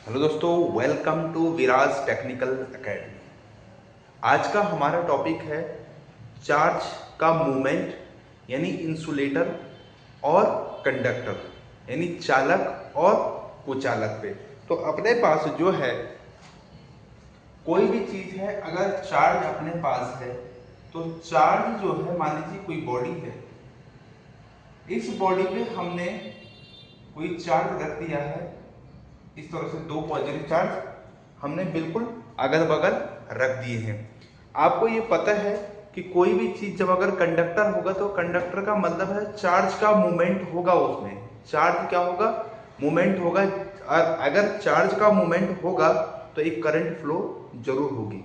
Hello दोस्तों, welcome to Viraj technical academy. आज का हमारा टॉपिक है चार्ज का मूवमेंट, यानी इंसुलेटर और कंडक्टर, यानी चालक और कुचालक पे। तो अपने पास जो है कोई भी चीज है, अगर चार्ज अपने पास है तो चार्ज जो है, मान लीजिए कोई बॉडी है, इस बॉडी पे हमने कोई चार्ज रख दिया है। इस तरह से दो पॉजिटिव चार्ज हमने बिल्कुल अगल बगल रख दिए हैं। आपको ये पता है कि कोई भी चीज जब अगर कंडक्टर होगा तो कंडक्टर का मतलब है चार्ज का मूवमेंट होगा, उसमें चार्ज क्या होगा, मूवमेंट होगा। और अगर चार्ज का मूवमेंट होगा तो एक करंट फ्लो जरूर होगी।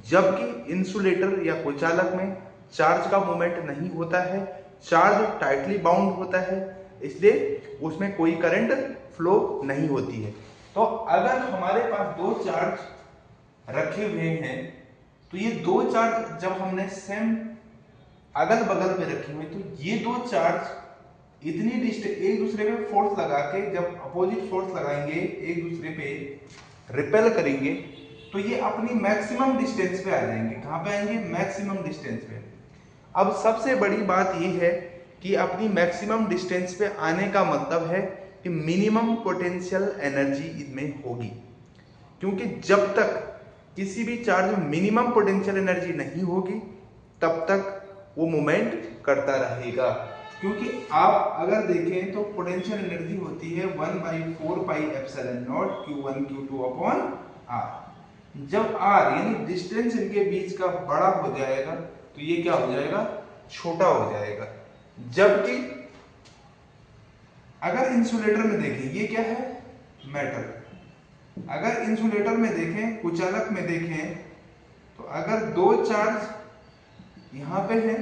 जबकि इंसुलेटर या कुचालक में चार्ज का मूवमेंट नहीं होता है, चार्ज टाइटली बाउंड होता है, इसलिए उसमें कोई करंट फ्लो नहीं होती है। तो अगर हमारे पास दो चार्ज रखे हुए हैं तो ये दो चार्ज जब हमने सेम अगल बगल पे रखे हुए तो ये दो चार्ज इतनी डिस्टेंस एक दूसरे पे फोर्स लगा के, जब अपोजिट फोर्स लगाएंगे एक दूसरे पे रिपेल करेंगे तो ये अपनी मैक्सिमम डिस्टेंस पे आ जाएंगे। कहां पे आएंगे? मैक्सिमम डिस्टेंस पे। अब सबसे बड़ी बात ये है कि अपनी मैक्सिमम डिस्टेंस पे आने का मतलब है कि मिनिमम पोटेंशियल एनर्जी इसमें होगी, क्योंकि जब तक किसी भी चार्ज में मिनिमम पोटेंशियल एनर्जी नहीं होगी तब तक वो मूवमेंट करता रहेगा। क्योंकि आप अगर देखें तो पोटेंशियल एनर्जी होती है 1/4πε0 Q1 Q2 अपॉन R। जब R यानी डिस्टेंस इनके बीच का बड़ा हो जाएगा तो ये क्या हो जाएगा? छोटा हो जाएगा। जबकि अगर इंसुलेटर में देखें, ये क्या है? मेटल। अगर इंसुलेटर में देखें, कुचालक में देखें, तो अगर दो चार्ज यहां पे हैं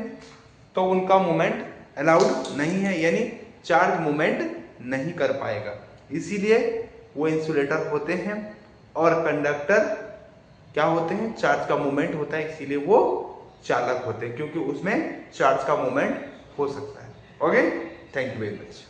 तो उनका मूवमेंट अलाउड नहीं है, यानी चार्ज मूवमेंट नहीं कर पाएगा। इसीलिए वो इंसुलेटर होते हैं। और कंडक्टर क्या होते हैं? चार्ज का मूवमेंट होता है, इसीलिए वो चालक होते हैं, क्योंकि उसमें चार्ज का मूवमेंट हो सकता है। Okay, thank you very much.